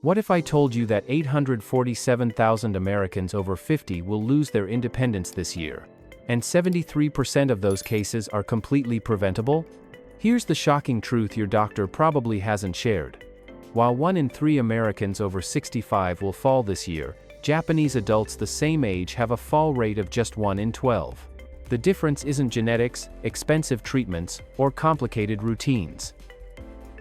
What if I told you that 847,000 Americans over 50 will lose their independence this year? And 73% of those cases are completely preventable? Here's the shocking truth your doctor probably hasn't shared. While 1 in 3 Americans over 65 will fall this year, Japanese adults the same age have a fall rate of just 1 in 12. The difference isn't genetics, expensive treatments, or complicated routines.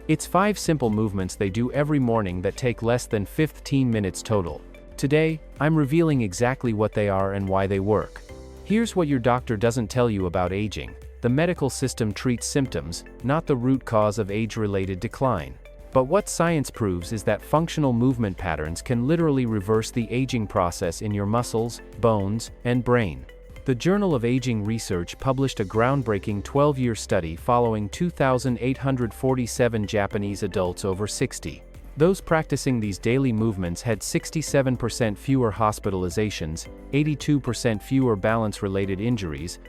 It's 5 simple movements they do every morning that take less than 15 minutes total. Today, I'm revealing exactly what they are and why they work. Here's what your doctor doesn't tell you about aging. The medical system treats symptoms, not the root cause of age-related decline. But what science proves is that functional movement patterns can literally reverse the aging process in your muscles, bones, and brain. The Journal of Aging Research published a groundbreaking 12-year study following 2,847 Japanese adults over 60. Those practicing these daily movements had 67% fewer hospitalizations, 82% fewer balance-related injuries,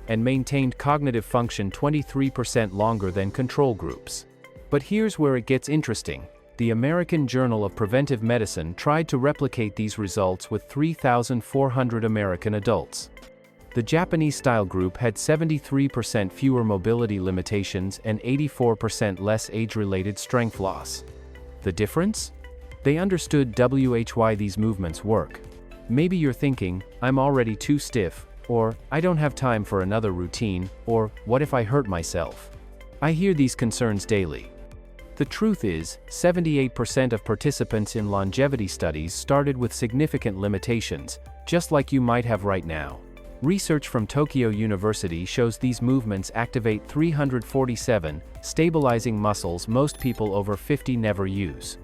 and maintained cognitive function 23% longer than control groups. But here's where it gets interesting. The American Journal of Preventive Medicine tried to replicate these results with 3,400 American adults. The Japanese-style group had 73% fewer mobility limitations and 84% less age-related strength loss. The difference? They understood why these movements work. Maybe you're thinking, I'm already too stiff, or I don't have time for another routine, or what if I hurt myself? I hear these concerns daily. The truth is, 78% of participants in longevity studies started with significant limitations, just like you might have right now. Research from Tokyo University shows these movements activate 347 stabilizing muscles most people over 50 never use.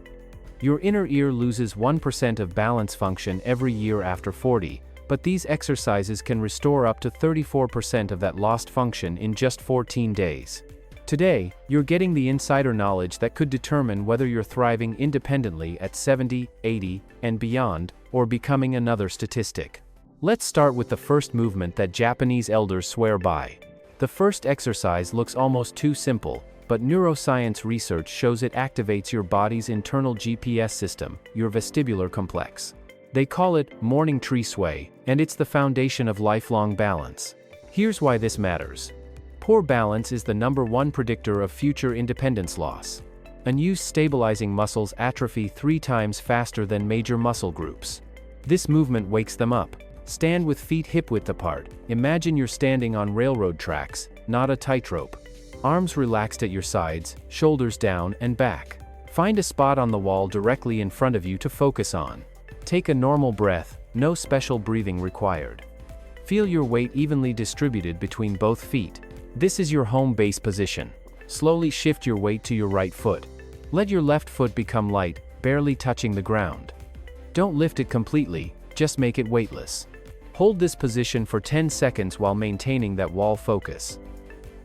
Your inner ear loses 1% of balance function every year after 40, but these exercises can restore up to 34% of that lost function in just 14 days. Today, you're getting the insider knowledge that could determine whether you're thriving independently at 70, 80, and beyond, or becoming another statistic. Let's start with the first movement that Japanese elders swear by. The first exercise looks almost too simple, but neuroscience research shows it activates your body's internal GPS system, your vestibular complex. They call it morning tree sway, and it's the foundation of lifelong balance. Here's why this matters. Poor balance is the #1 predictor of future independence loss. Unused stabilizing muscles atrophy 3 times faster than major muscle groups. This movement wakes them up. Stand with feet hip-width apart. Imagine you're standing on railroad tracks, not a tightrope. Arms relaxed at your sides, shoulders down and back. Find a spot on the wall directly in front of you to focus on. Take a normal breath, no special breathing required. Feel your weight evenly distributed between both feet. This is your home base position. Slowly shift your weight to your right foot. Let your left foot become light, barely touching the ground. Don't lift it completely, just make it weightless. Hold this position for 10 seconds while maintaining that wall focus.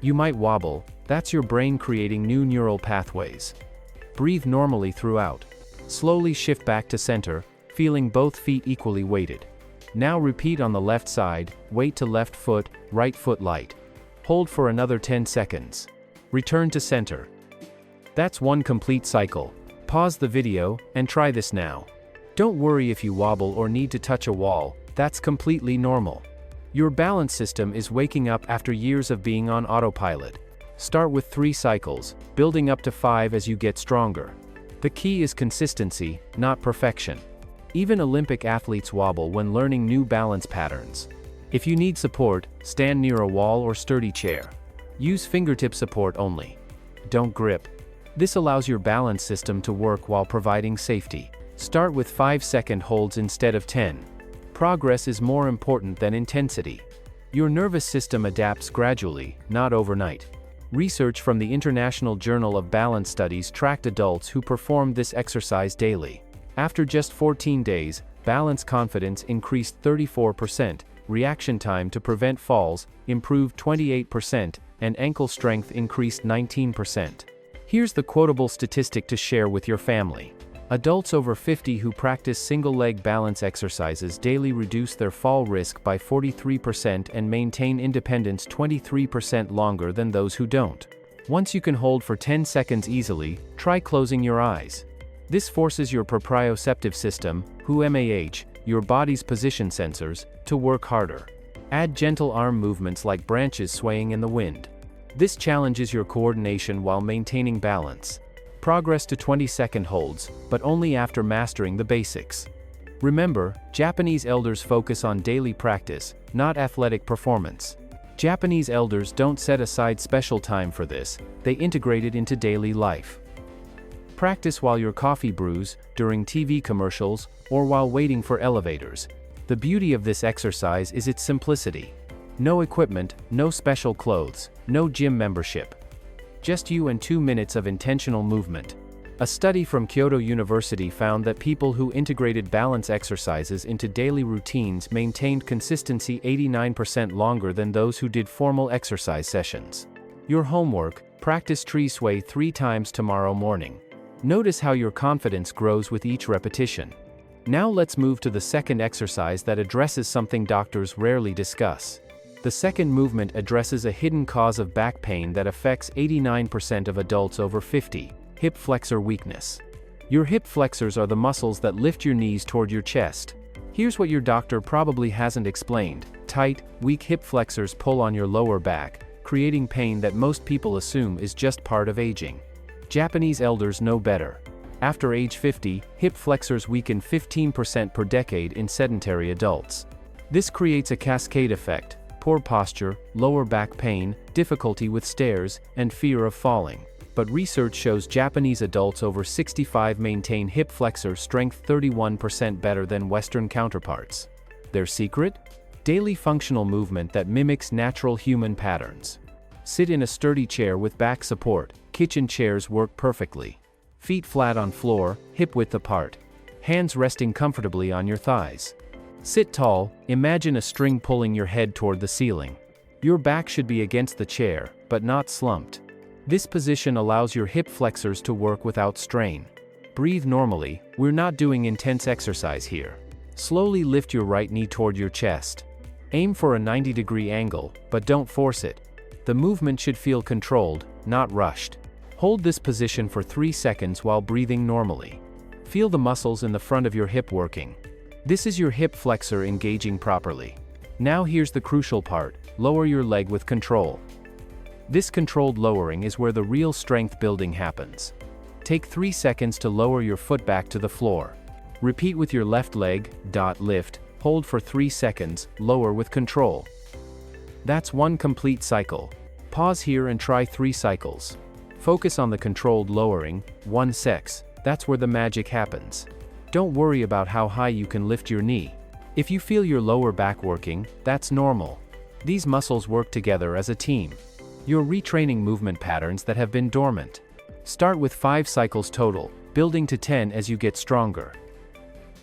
You might wobble, that's your brain creating new neural pathways. Breathe normally throughout. Slowly shift back to center, feeling both feet equally weighted. Now repeat on the left side, weight to left foot, right foot light. Hold for another 10 seconds. Return to center. That's one complete cycle. Pause the video, and try this now. Don't worry if you wobble or need to touch a wall, that's completely normal. Your balance system is waking up after years of being on autopilot. Start with 3 cycles, building up to 5 as you get stronger. The key is consistency, not perfection. Even Olympic athletes wobble when learning new balance patterns. If you need support, stand near a wall or sturdy chair. Use fingertip support only. Don't grip. This allows your balance system to work while providing safety. Start with 5-second holds instead of 10. Progress is more important than intensity. Your nervous system adapts gradually, not overnight. Research from the International Journal of Balance Studies tracked adults who performed this exercise daily. After just 14 days, balance confidence increased 34%, reaction time to prevent falls improved 28%, and ankle strength increased 19%. Here's the quotable statistic to share with your family. Adults over 50 who practice single-leg balance exercises daily reduce their fall risk by 43% and maintain independence 23% longer than those who don't. Once you can hold for 10 seconds easily, try closing your eyes. This forces your proprioceptive system, MAH, your body's position sensors, to work harder. Add gentle arm movements like branches swaying in the wind. This challenges your coordination while maintaining balance. Progress to 20-second holds, but only after mastering the basics. Remember, Japanese elders focus on daily practice, not athletic performance. Japanese elders don't set aside special time for this, they integrate it into daily life. Practice while your coffee brews, during TV commercials, or while waiting for elevators. The beauty of this exercise is its simplicity. No equipment, no special clothes, no gym membership. Just you and 2 minutes of intentional movement. A study from Kyoto University found that people who integrated balance exercises into daily routines maintained consistency 89% longer than those who did formal exercise sessions. Your homework: practice tree sway 3 times tomorrow morning. Notice how your confidence grows with each repetition. Now let's move to the second exercise that addresses something doctors rarely discuss. The second movement addresses a hidden cause of back pain that affects 89% of adults over 50. Hip flexor weakness. Your hip flexors are the muscles that lift your knees toward your chest. Here's what your doctor probably hasn't explained. Tight, weak hip flexors pull on your lower back, creating pain that most people assume is just part of aging. Japanese elders know better. After age 50, hip flexors weaken 15% per decade in sedentary adults. This creates a cascade effect: poor posture, lower back pain, difficulty with stairs, and fear of falling. But research shows Japanese adults over 65 maintain hip flexor strength 31% better than Western counterparts. Their secret? Daily functional movement that mimics natural human patterns. Sit in a sturdy chair with back support. Kitchen chairs work perfectly. Feet flat on floor, hip width apart. Hands resting comfortably on your thighs. Sit tall, imagine a string pulling your head toward the ceiling. Your back should be against the chair, but not slumped. This position allows your hip flexors to work without strain. Breathe normally, we're not doing intense exercise here. Slowly lift your right knee toward your chest. Aim for a 90-degree angle, but don't force it. The movement should feel controlled, not rushed. Hold this position for 3 seconds while breathing normally. Feel the muscles in the front of your hip working. This is your hip flexor engaging properly. Now here's the crucial part: lower your leg with control. This controlled lowering is where the real strength building happens. Take 3 seconds to lower your foot back to the floor. Repeat with your left leg, lift, hold for 3 seconds, lower with control. That's 1 complete cycle. Pause here and try 3 cycles. Focus on the controlled lowering, 1 sex, that's where the magic happens. Don't worry about how high you can lift your knee. If you feel your lower back working, that's normal. These muscles work together as a team. You're retraining movement patterns that have been dormant. Start with 5 cycles total, building to 10 as you get stronger.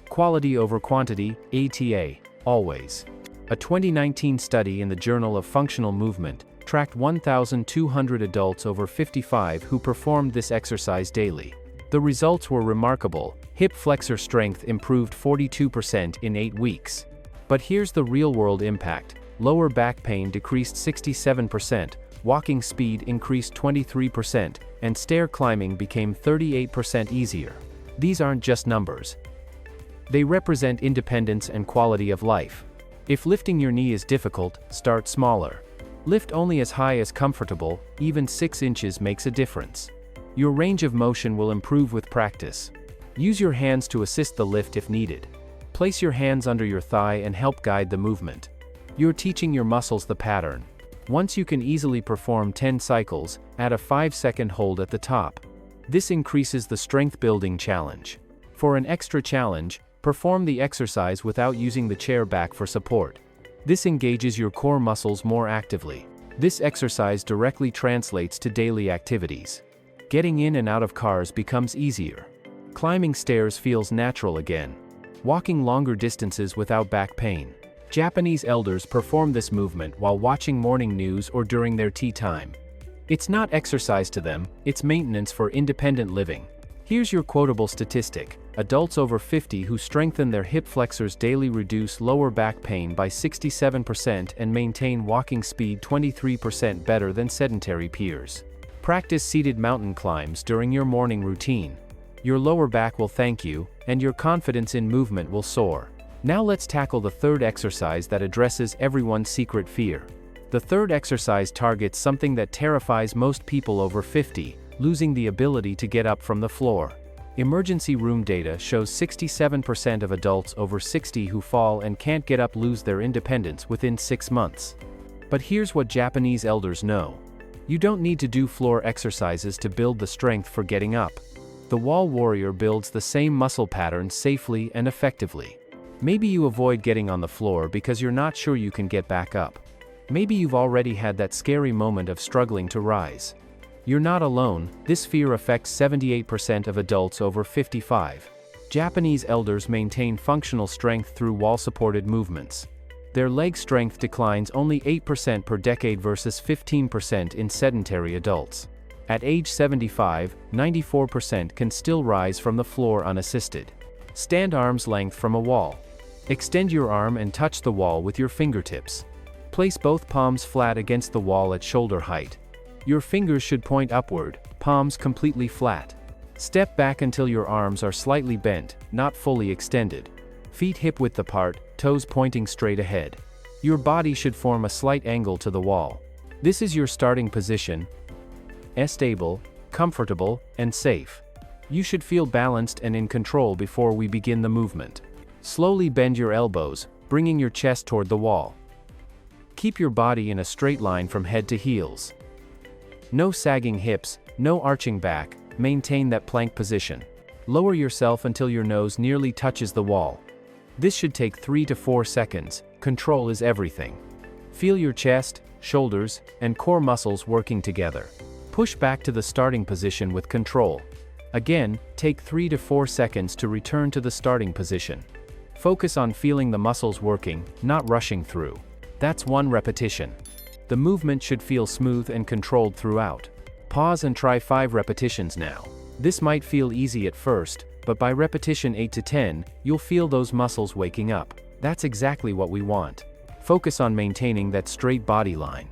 Quality over quantity, ATA, always. A 2019 study in the Journal of Functional Movement tracked 1,200 adults over 55 who performed this exercise daily. The results were remarkable. Hip flexor strength improved 42% in 8 weeks. But here's the real-world impact. Lower back pain decreased 67%, walking speed increased 23%, and stair climbing became 38% easier. These aren't just numbers. They represent independence and quality of life. If lifting your knee is difficult, start smaller. Lift only as high as comfortable, even 6 inches makes a difference. Your range of motion will improve with practice. Use your hands to assist the lift if needed. Place your hands under your thigh and help guide the movement. You're teaching your muscles the pattern. Once you can easily perform 10 cycles, add a 5-second hold at the top. This increases the strength building challenge. For an extra challenge, perform the exercise without using the chair back for support. This engages your core muscles more actively. This exercise directly translates to daily activities. Getting in and out of cars becomes easier. Climbing stairs feels natural again. Walking longer distances without back pain. Japanese elders perform this movement while watching morning news or during their tea time. It's not exercise to them, it's maintenance for independent living. Here's your quotable statistic. Adults over 50 who strengthen their hip flexors daily reduce lower back pain by 67% and maintain walking speed 23% better than sedentary peers. Practice seated mountain climbs during your morning routine. Your lower back will thank you, and your confidence in movement will soar. Now let's tackle the third exercise that addresses everyone's secret fear. The third exercise targets something that terrifies most people over 50, losing the ability to get up from the floor. Emergency room data shows 67% of adults over 60 who fall and can't get up lose their independence within 6 months. But here's what Japanese elders know. You don't need to do floor exercises to build the strength for getting up. The wall warrior builds the same muscle patterns safely and effectively. Maybe you avoid getting on the floor because you're not sure you can get back up. Maybe you've already had that scary moment of struggling to rise. You're not alone, this fear affects 78% of adults over 55. Japanese elders maintain functional strength through wall-supported movements. Their leg strength declines only 8% per decade versus 15% in sedentary adults. At age 75, 94% can still rise from the floor unassisted. Stand arm's length from a wall. Extend your arm and touch the wall with your fingertips. Place both palms flat against the wall at shoulder height. Your fingers should point upward, palms completely flat. Step back until your arms are slightly bent, not fully extended. Feet hip-width apart, toes pointing straight ahead. Your body should form a slight angle to the wall. This is your starting position. Stable, comfortable, and safe. You should feel balanced and in control before we begin the movement. Slowly bend your elbows, bringing your chest toward the wall. Keep your body in a straight line from head to heels. No sagging hips, no arching back, maintain that plank position. Lower yourself until your nose nearly touches the wall. This should take 3 to 4 seconds, control is everything. Feel your chest, shoulders, and core muscles working together. Push back to the starting position with control. Again, take 3 to 4 seconds to return to the starting position. Focus on feeling the muscles working, not rushing through. That's 1 repetition. The movement should feel smooth and controlled throughout. Pause and try 5 repetitions now. This might feel easy at first, but by repetition 8 to 10, you'll feel those muscles waking up. That's exactly what we want. Focus on maintaining that straight body line.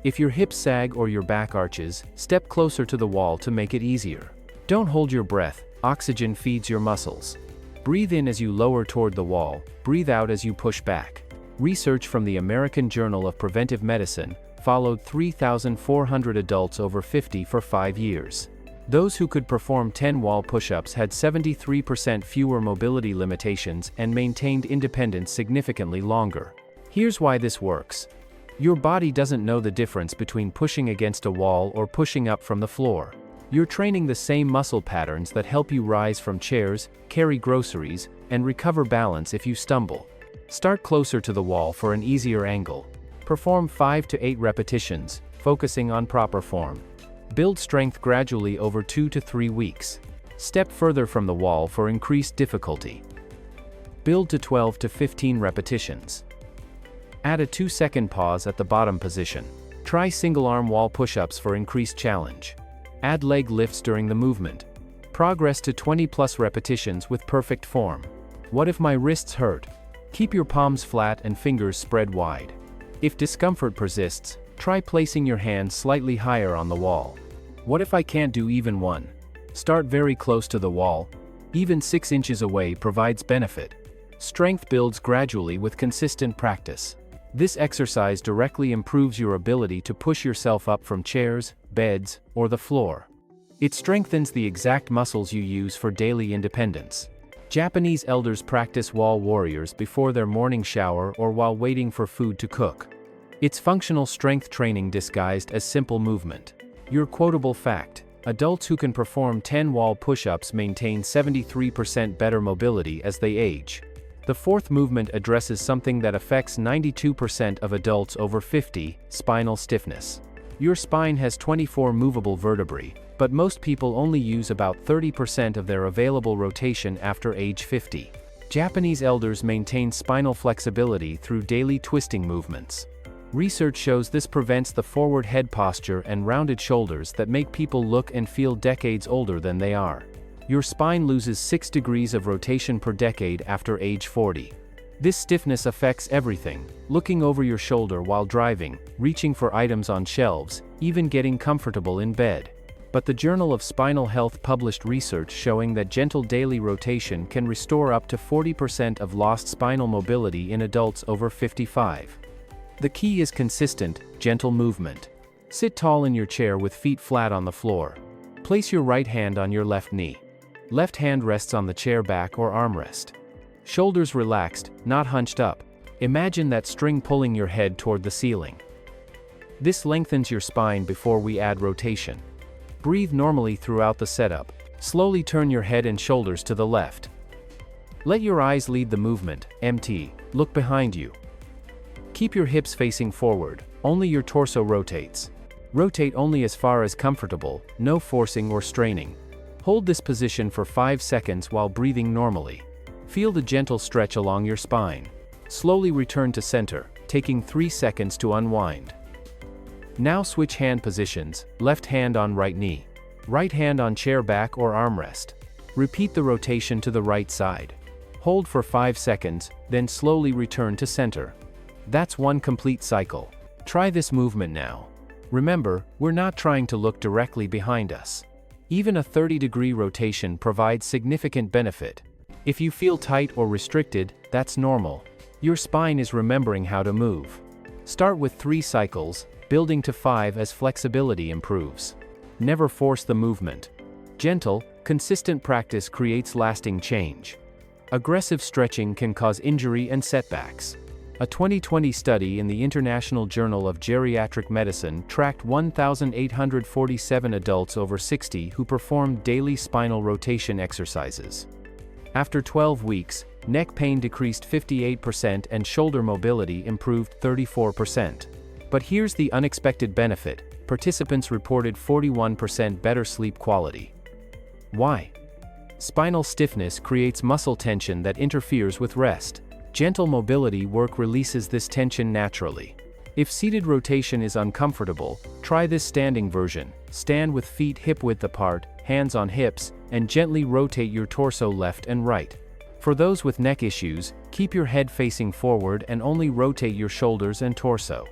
If your hips sag or your back arches, step closer to the wall to make it easier. Don't hold your breath, oxygen feeds your muscles. Breathe in as you lower toward the wall, breathe out as you push back. Research from the American Journal of Preventive Medicine followed 3,400 adults over 50 for 5 years. Those who could perform 10 wall push-ups had 73% fewer mobility limitations and maintained independence significantly longer. Here's why this works. Your body doesn't know the difference between pushing against a wall or pushing up from the floor. You're training the same muscle patterns that help you rise from chairs, carry groceries, and recover balance if you stumble. Start closer to the wall for an easier angle. Perform 5 to 8 repetitions, focusing on proper form. Build strength gradually over 2 to 3 weeks. Step further from the wall for increased difficulty. Build to 12 to 15 repetitions. Add a 2-second pause at the bottom position. Try single-arm wall push-ups for increased challenge. Add leg lifts during the movement. Progress to 20+ repetitions with perfect form. What if my wrists hurt? Keep your palms flat and fingers spread wide. If discomfort persists, try placing your hands slightly higher on the wall. What if I can't do even 1? Start very close to the wall. Even 6 inches away provides benefit. Strength builds gradually with consistent practice. This exercise directly improves your ability to push yourself up from chairs, beds, or the floor. It strengthens the exact muscles you use for daily independence. Japanese elders practice wall warriors before their morning shower or while waiting for food to cook. It's functional strength training disguised as simple movement. Your quotable fact: adults who can perform 10 wall push-ups maintain 73% better mobility as they age. The fourth movement addresses something that affects 92% of adults over 50, spinal stiffness. Your spine has 24 movable vertebrae, but most people only use about 30% of their available rotation after age 50. Japanese elders maintain spinal flexibility through daily twisting movements. Research shows this prevents the forward head posture and rounded shoulders that make people look and feel decades older than they are. Your spine loses 6 degrees of rotation per decade after age 40. This stiffness affects everything: looking over your shoulder while driving, reaching for items on shelves, even getting comfortable in bed. But the Journal of Spinal Health published research showing that gentle daily rotation can restore up to 40% of lost spinal mobility in adults over 55. The key is consistent, gentle movement. Sit tall in your chair with feet flat on the floor. Place your right hand on your left knee. Left hand rests on the chair back or armrest. Shoulders relaxed, not hunched up. Imagine that string pulling your head toward the ceiling. This lengthens your spine before we add rotation. Breathe normally throughout the setup. Slowly turn your head and shoulders to the left. Let your eyes lead the movement. Empty. Look behind you. Keep your hips facing forward. Only your torso rotates. Rotate only as far as comfortable, no forcing or straining. Hold this position for 5 seconds while breathing normally. Feel the gentle stretch along your spine. Slowly return to center, taking 3 seconds to unwind. Now switch hand positions, left hand on right knee. Right hand on chair back or armrest. Repeat the rotation to the right side. Hold for 5 seconds, then slowly return to center. That's one complete cycle. Try this movement now. Remember, we're not trying to look directly behind us. Even a 30-degree rotation provides significant benefit. If you feel tight or restricted, that's normal. Your spine is remembering how to move. Start with 3 cycles, building to 5 as flexibility improves. Never force the movement. Gentle, consistent practice creates lasting change. Aggressive stretching can cause injury and setbacks. A 2020 study in the International Journal of Geriatric Medicine tracked 1,847 adults over 60 who performed daily spinal rotation exercises. After 12 weeks, neck pain decreased 58% and shoulder mobility improved 34%. But here's the unexpected benefit: participants reported 41% better sleep quality. Why? Spinal stiffness creates muscle tension that interferes with rest. Gentle mobility work releases this tension naturally. If seated rotation is uncomfortable, try this standing version. Stand with feet hip-width apart, hands on hips, and gently rotate your torso left and right. For those with neck issues, keep your head facing forward and only rotate your shoulders and torso.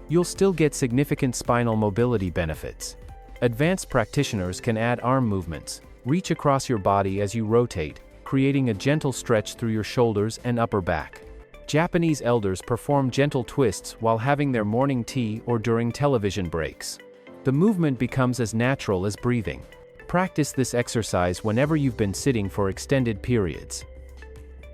You'll still get significant spinal mobility benefits. Advanced practitioners can add arm movements. Reach across your body as you rotate, creating a gentle stretch through your shoulders and upper back. Japanese elders perform gentle twists while having their morning tea or during television breaks. The movement becomes as natural as breathing. Practice this exercise whenever you've been sitting for extended periods.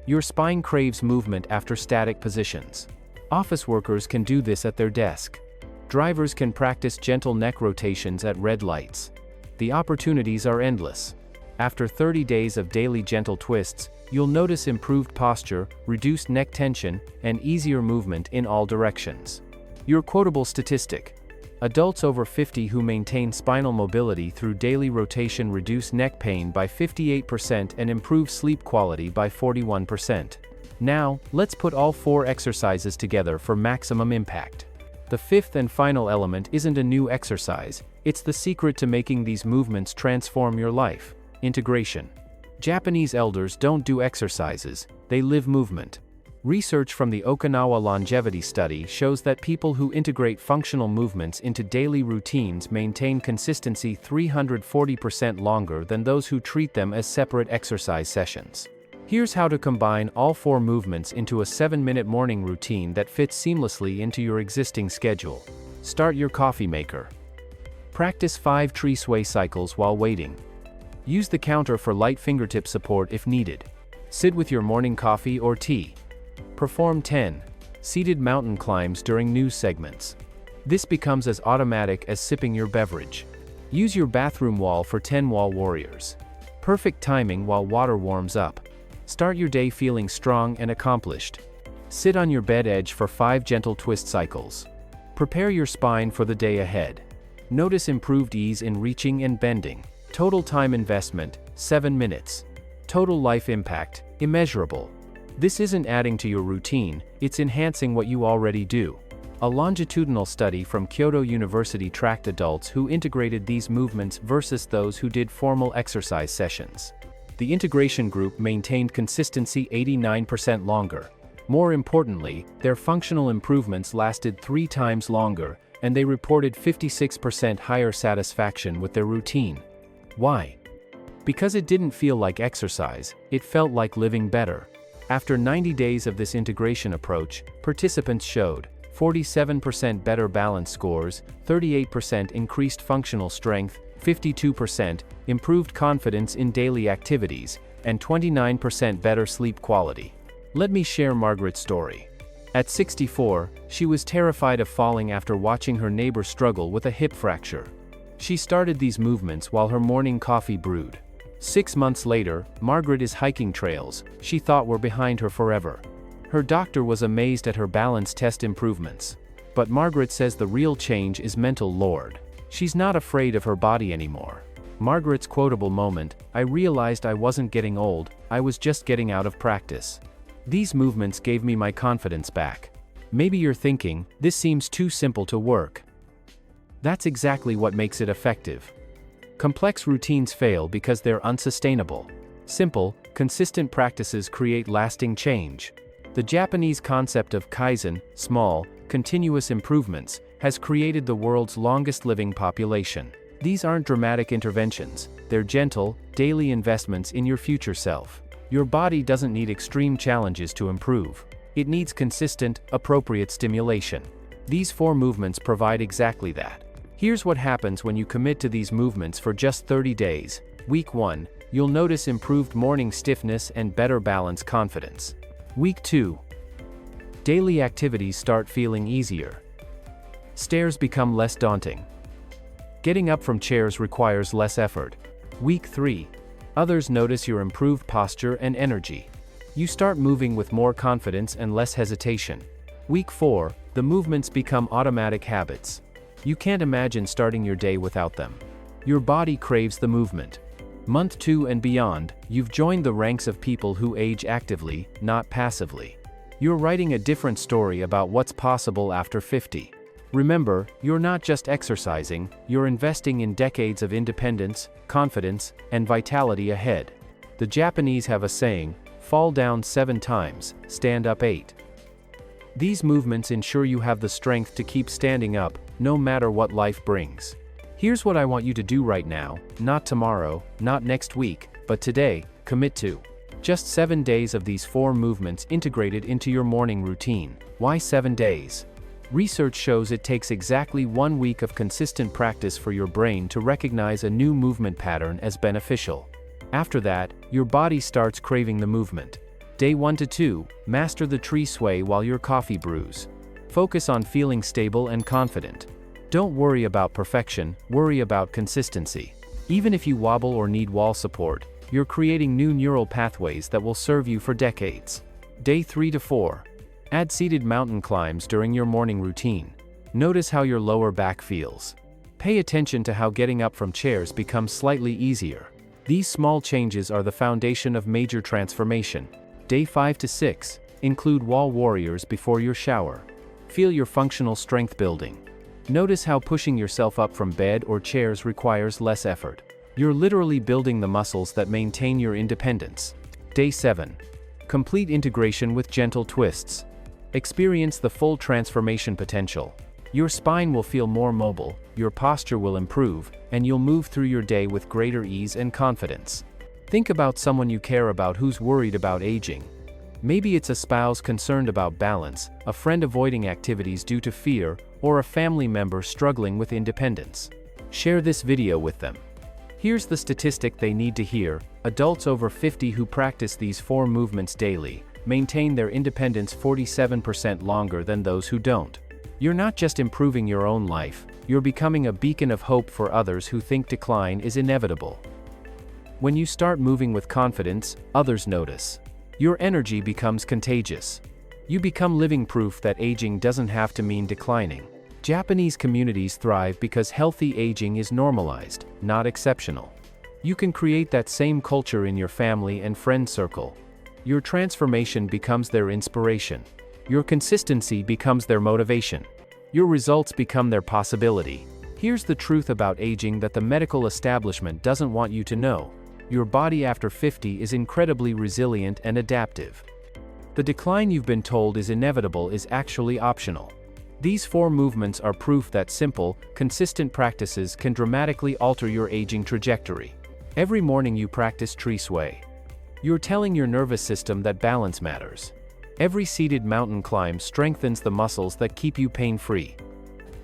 Your spine craves movement after static positions. Office workers can do this at their desk. Drivers can practice gentle neck rotations at red lights. The opportunities are endless. After 30 days of daily gentle twists, you'll notice improved posture, reduced neck tension, and easier movement in all directions. Your quotable statistic: adults over 50 who maintain spinal mobility through daily rotation reduce neck pain by 58% and improve sleep quality by 41%. Now, let's put all 4 exercises together for maximum impact. The 5th and final element isn't a new exercise, it's the secret to making these movements transform your life: integration. Japanese elders don't do exercises, they live movement. Research from the Okinawa Longevity Study shows that people who integrate functional movements into daily routines maintain consistency 340% longer than those who treat them as separate exercise sessions. Here's how to combine all 4 movements into a 7-minute morning routine that fits seamlessly into your existing schedule. Start your coffee maker. Practice 5 tree sway cycles while waiting. Use the counter for light fingertip support if needed. Sit with your morning coffee or tea. Perform 10 seated mountain climbs during news segments. This becomes as automatic as sipping your beverage. Use your bathroom wall for 10 wall warriors. Perfect timing while water warms up. Start your day feeling strong and accomplished. Sit on your bed edge for 5 gentle twist cycles. Prepare your spine for the day ahead. Notice improved ease in reaching and bending. Total time investment, 7 minutes. Total life impact, immeasurable. This isn't adding to your routine, it's enhancing what you already do. A longitudinal study from Kyoto University tracked adults who integrated these movements versus those who did formal exercise sessions. The integration group maintained consistency 89% longer. More importantly, their functional improvements lasted 3 times longer, and they reported 56% higher satisfaction with their routine. Why? Because it didn't feel like exercise, it felt like living better. After 90 days of this integration approach, participants showed 47% better balance scores, 38% increased functional strength, 52% improved confidence in daily activities, and 29% better sleep quality. Let me share Margaret's story. At 64, she was terrified of falling after watching her neighbor struggle with a hip fracture. She started these movements while her morning coffee brewed. 6 months later, Margaret is hiking trails she thought were behind her forever. Her doctor was amazed at her balance test improvements. But Margaret says the real change is mental lord. She's not afraid of her body anymore. Margaret's quotable moment, "I realized I wasn't getting old, I was just getting out of practice. These movements gave me my confidence back." Maybe you're thinking, this seems too simple to work. That's exactly what makes it effective. Complex routines fail because they're unsustainable. Simple, consistent practices create lasting change. The Japanese concept of kaizen, small, continuous improvements, has created the world's longest living population. These aren't dramatic interventions, they're gentle, daily investments in your future self. Your body doesn't need extreme challenges to improve. It needs consistent, appropriate stimulation. These 4 movements provide exactly that. Here's what happens when you commit to these movements for just 30 days. Week 1, you'll notice improved morning stiffness and better balance confidence. Week 2, daily activities start feeling easier. Stairs become less daunting. Getting up from chairs requires less effort. Week 3, others notice your improved posture and energy. You start moving with more confidence and less hesitation. Week 4, the movements become automatic habits. You can't imagine starting your day without them. Your body craves the movement. Month 2 and beyond, you've joined the ranks of people who age actively, not passively. You're writing a different story about what's possible after 50. Remember, you're not just exercising, you're investing in decades of independence, confidence, and vitality ahead. The Japanese have a saying, fall down 7 times, stand up 8. These movements ensure you have the strength to keep standing up, no matter what life brings. Here's what I want you to do right now, not tomorrow, not next week, but today. Commit to just 7 days of these 4 movements integrated into your morning routine. Why 7 days? Research shows it takes exactly 1 week of consistent practice for your brain to recognize a new movement pattern as beneficial. After that, your body starts craving the movement. Day 1 to 2, master the tree sway while your coffee brews. Focus on feeling stable and confident. Don't worry about perfection, worry about consistency. Even if you wobble or need wall support, you're creating new neural pathways that will serve you for decades. Day 3 to 4. Add seated mountain climbs during your morning routine. Notice how your lower back feels. Pay attention to how getting up from chairs becomes slightly easier. These small changes are the foundation of major transformation. Day 5 to 6. Include wall warriors before your shower. Feel your functional strength building. Notice how pushing yourself up from bed or chairs requires less effort. You're literally building the muscles that maintain your independence. Day 7. Complete integration with gentle twists. Experience the full transformation potential. Your spine will feel more mobile, your posture will improve, and you'll move through your day with greater ease and confidence. Think about someone you care about who's worried about aging. Maybe it's a spouse concerned about balance, a friend avoiding activities due to fear, or a family member struggling with independence. Share this video with them. Here's the statistic they need to hear: adults over 50 who practice these 4 movements daily maintain their independence 47% longer than those who don't. You're not just improving your own life, you're becoming a beacon of hope for others who think decline is inevitable. When you start moving with confidence, others notice. Your energy becomes contagious. You become living proof that aging doesn't have to mean declining. Japanese communities thrive because healthy aging is normalized, not exceptional. You can create that same culture in your family and friend circle. Your transformation becomes their inspiration. Your consistency becomes their motivation. Your results become their possibility. Here's the truth about aging that the medical establishment doesn't want you to know. Your body after 50 is incredibly resilient and adaptive. The decline you've been told is inevitable is actually optional. These 4 movements are proof that simple, consistent practices can dramatically alter your aging trajectory. Every morning you practice tree sway. You're telling your nervous system that balance matters. Every seated mountain climb strengthens the muscles that keep you pain-free.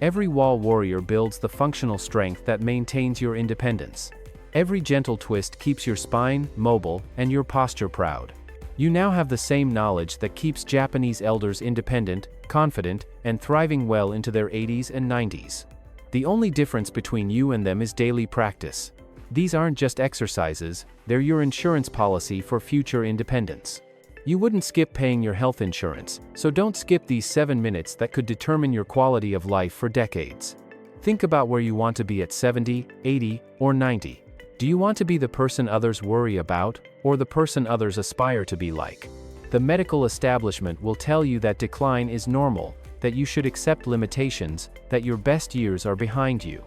Every wall warrior builds the functional strength that maintains your independence. Every gentle twist keeps your spine mobile and your posture proud. You now have the same knowledge that keeps Japanese elders independent, confident, and thriving well into their 80s and 90s. The only difference between you and them is daily practice. These aren't just exercises, they're your insurance policy for future independence. You wouldn't skip paying your health insurance, so don't skip these 7 minutes that could determine your quality of life for decades. Think about where you want to be at 70, 80, or 90. Do you want to be the person others worry about, or the person others aspire to be like? The medical establishment will tell you that decline is normal, that you should accept limitations, that your best years are behind you.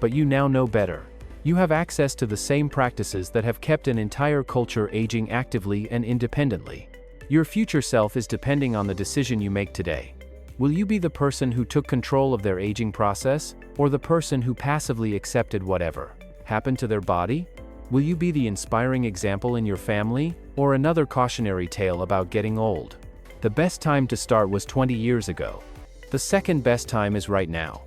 But you now know better. You have access to the same practices that have kept an entire culture aging actively and independently. Your future self is depending on the decision you make today. Will you be the person who took control of their aging process, or the person who passively accepted whatever happened to their body? Will you be the inspiring example in your family, or another cautionary tale about getting old? The best time to start was 20 years ago. The second best time is right now.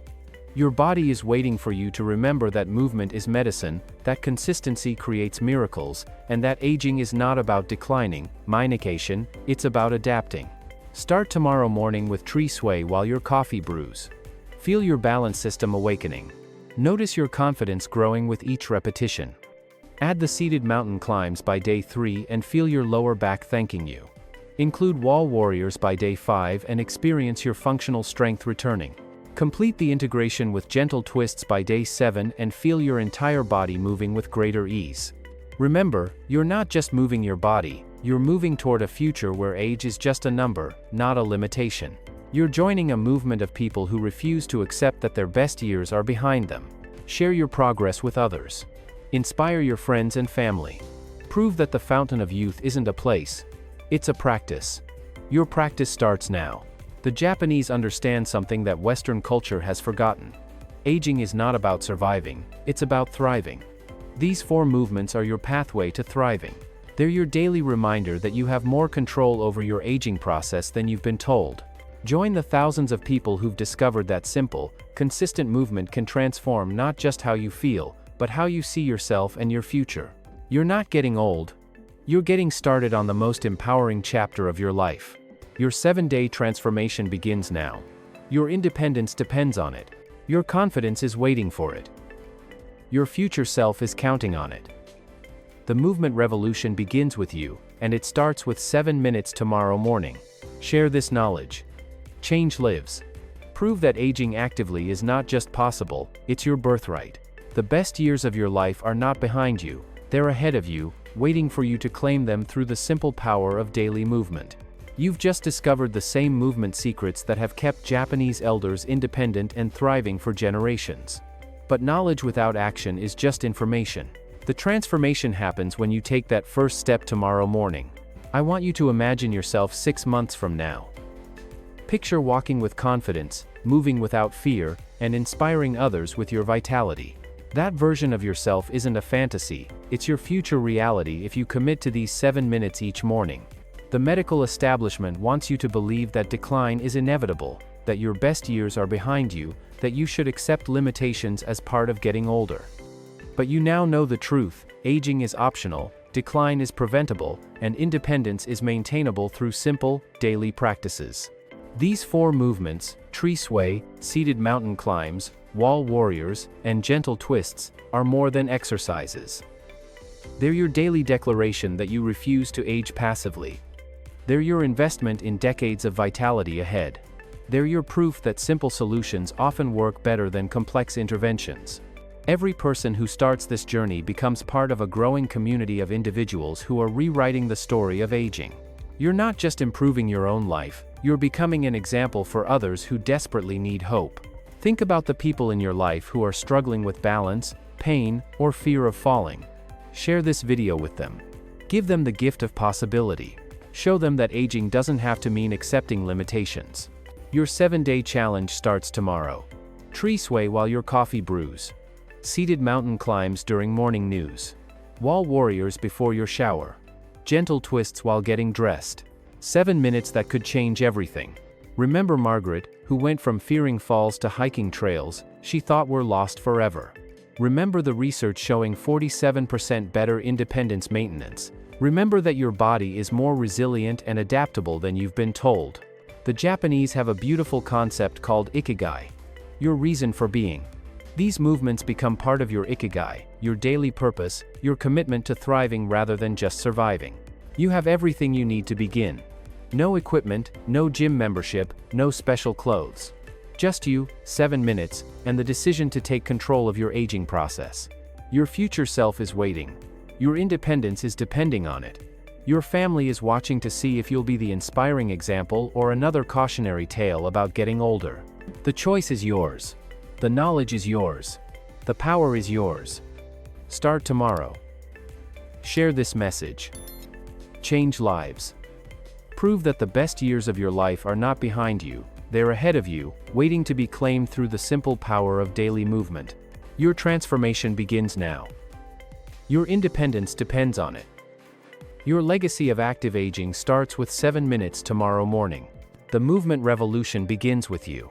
Your body is waiting for you to remember that movement is medicine, that consistency creates miracles, and that aging is not about declining, minication, it's about adapting. Start tomorrow morning with tree sway while your coffee brews. Feel your balance system awakening. Notice your confidence growing with each repetition. Add the seated mountain climbs by day 3 and feel your lower back thanking you. Include wall warriors by day 5 and experience your functional strength returning. Complete the integration with gentle twists by day 7 and feel your entire body moving with greater ease. Remember, you're not just moving your body, you're moving toward a future where age is just a number, not a limitation. You're joining a movement of people who refuse to accept that their best years are behind them. Share your progress with others. Inspire your friends and family. Prove that the fountain of youth isn't a place, it's a practice. Your practice starts now. The Japanese understand something that Western culture has forgotten. Aging is not about surviving, it's about thriving. These 4 movements are your pathway to thriving. They're your daily reminder that you have more control over your aging process than you've been told. Join the thousands of people who've discovered that simple, consistent movement can transform not just how you feel, but how you see yourself and your future. You're not getting old. You're getting started on the most empowering chapter of your life. Your 7-day transformation begins now. Your independence depends on it. Your confidence is waiting for it. Your future self is counting on it. The movement revolution begins with you, and it starts with 7 minutes tomorrow morning. Share this knowledge. Change lives. Prove that aging actively is not just possible, it's your birthright. The best years of your life are not behind you, they're ahead of you, waiting for you to claim them through the simple power of daily movement. You've just discovered the same movement secrets that have kept Japanese elders independent and thriving for generations. But knowledge without action is just information. The transformation happens when you take that first step tomorrow morning. I want you to imagine yourself 6 months from now. Picture walking with confidence, moving without fear, and inspiring others with your vitality. That version of yourself isn't a fantasy, it's your future reality if you commit to these 7 minutes each morning. The medical establishment wants you to believe that decline is inevitable, that your best years are behind you, that you should accept limitations as part of getting older. But you now know the truth: aging is optional, decline is preventable, and independence is maintainable through simple, daily practices. These 4 movements, tree sway, seated mountain climbs, wall warriors, and gentle twists, are more than exercises. They're your daily declaration that you refuse to age passively. They're your investment in decades of vitality ahead. They're your proof that simple solutions often work better than complex interventions. Every person who starts this journey becomes part of a growing community of individuals who are rewriting the story of aging. You're not just improving your own life, you're becoming an example for others who desperately need hope. Think about the people in your life who are struggling with balance, pain, or fear of falling. Share this video with them. Give them the gift of possibility. Show them that aging doesn't have to mean accepting limitations. Your 7-day challenge starts tomorrow. Tree sway while your coffee brews. Seated mountain climbs during morning news. Wall warriors before your shower. Gentle twists while getting dressed. 7 minutes that could change everything. Remember Margaret, who went from fearing falls to hiking trails she thought were lost forever. Remember the research showing 47% better independence maintenance. Remember that your body is more resilient and adaptable than you've been told. The Japanese have a beautiful concept called ikigai, your reason for being. These movements become part of your ikigai, your daily purpose, your commitment to thriving rather than just surviving. You have everything you need to begin. No equipment, no gym membership, no special clothes. Just you, 7 minutes, and the decision to take control of your aging process. Your future self is waiting. Your independence is depending on it. Your family is watching to see if you'll be the inspiring example or another cautionary tale about getting older. The choice is yours. The knowledge is yours. The power is yours. Start tomorrow. Share this message. Change lives. Prove that the best years of your life are not behind you, they're ahead of you, waiting to be claimed through the simple power of daily movement. Your transformation begins now. Your independence depends on it. Your legacy of active aging starts with 7 minutes tomorrow morning. The movement revolution begins with you.